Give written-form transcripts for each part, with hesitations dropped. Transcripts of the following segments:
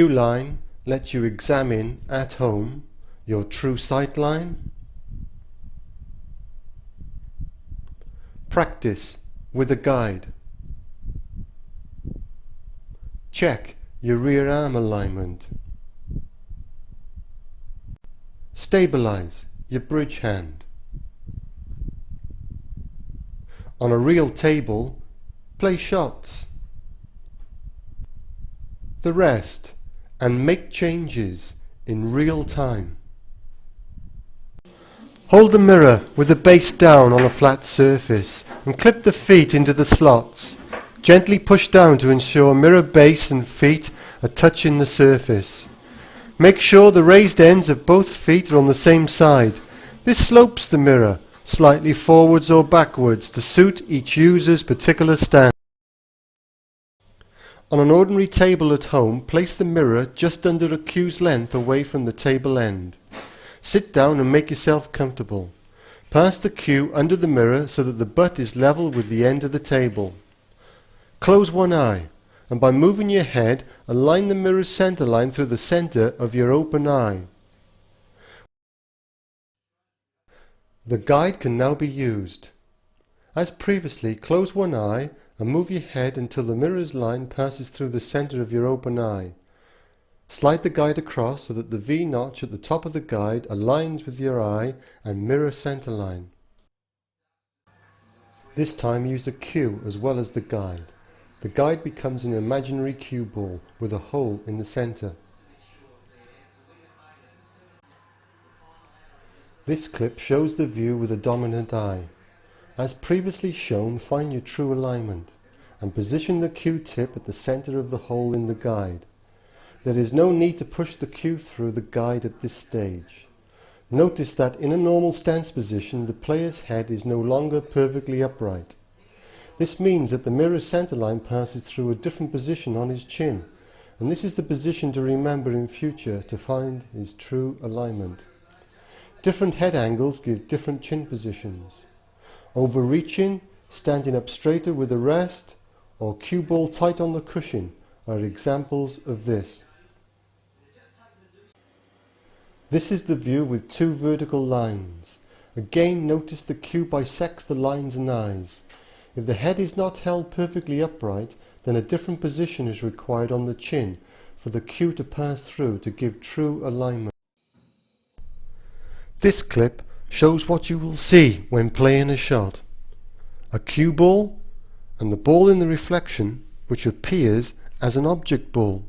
Cue line lets you examine at home your true sight line. Practice with a guide. Check your rear arm alignment. Stabilize your bridge hand. On a real table, play shots. The rest, and make changes in real time. Hold the mirror with the base down on a flat surface and clip the feet into the slots. Gently push down to ensure mirror base and feet are touching the surface. Make sure the raised ends of both feet are on the same side. This slopes the mirror slightly forwards or backwards to suit each user's particular stance. On an ordinary table at home, place the mirror just under a cue's length away from the table end. Sit down and make yourself comfortable. Pass the cue under the mirror so that the butt is level with the end of the table. Close one eye, and by moving your head, align the mirror's center line through the center of your open eye. The guide can now be used. As previously, close one eye and move your head until the mirror's line passes through the center of your open eye. Slide the guide across so that the V notch at the top of the guide aligns with your eye and mirror center line. This time use the cue as well as the guide. The guide becomes an imaginary cue ball with a hole in the center. This clip shows the view with a dominant eye. As previously shown, find your true alignment and position the cue tip at the center of the hole in the guide. There is no need to push the cue through the guide at this stage. Notice that in a normal stance position, the player's head is no longer perfectly upright. This means that the mirror center line passes through a different position on his chin, and this is the position to remember in future to find his true alignment. Different head angles give different chin positions. Overreaching, standing up straighter with a rest, or cue ball tight on the cushion are examples of this. This is the view with two vertical lines. Again, notice the cue bisects the lines and eyes. If the head is not held perfectly upright, then a different position is required on the chin for the cue to pass through to give true alignment. This clip shows what you will see when playing a shot. A cue ball and the ball in the reflection, which appears as an object ball.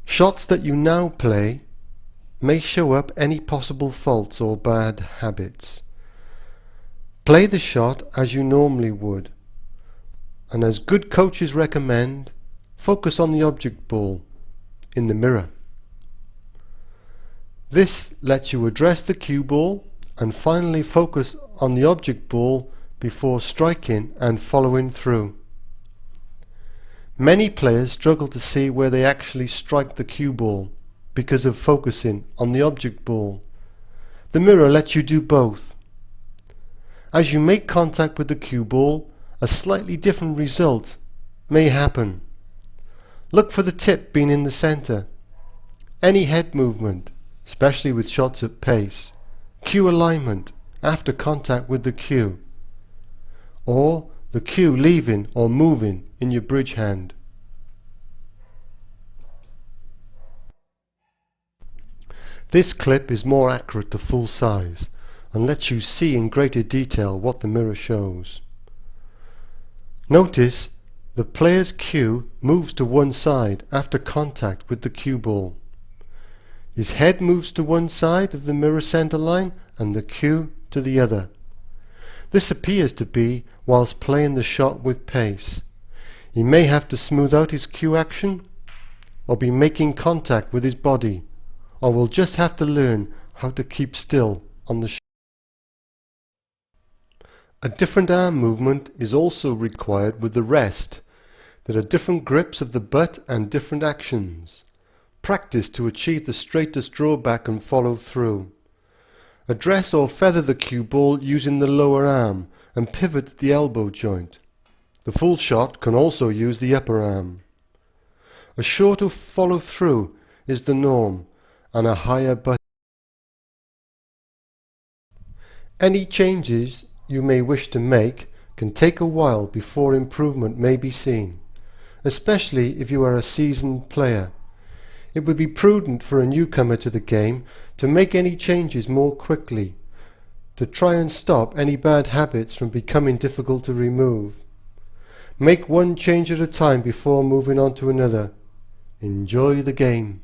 Shots that you now play may show up any possible faults or bad habits. Play the shot as you normally would, and as good coaches recommend, focus on the object ball in the mirror. This lets you address the cue ball and finally focus on the object ball before striking and following through. Many players struggle to see where they actually strike the cue ball because of focusing on the object ball. The mirror lets you do both. As you make contact with the cue ball, a slightly different result may happen. Look for the tip being in the center. Any head movement, especially with shots at pace, cue alignment after contact with the cue, or the cue leaving or moving in your bridge hand. This clip is more accurate to full size and lets you see in greater detail what the mirror shows. Notice the player's cue moves to one side after contact with the cue ball. His head moves to one side of the mirror center line and the cue to the other. This appears to be whilst playing the shot with pace. He may have to smooth out his cue action, or be making contact with his body, or will just have to learn how to keep still on the shot. A different arm movement is also required with the rest. There are different grips of the butt and different actions. Practice to achieve the straightest drawback and follow through. Address or feather the cue ball using the lower arm and pivot the elbow joint. The full shot can also use the upper arm. A shorter follow-through is the norm, and a higher button. Any changes you may wish to make can take a while before improvement may be seen, especially if you are a seasoned player. It would be prudent for a newcomer to the game to make any changes more quickly, to try and stop any bad habits from becoming difficult to remove. Make one change at a time before moving on to another. Enjoy the game.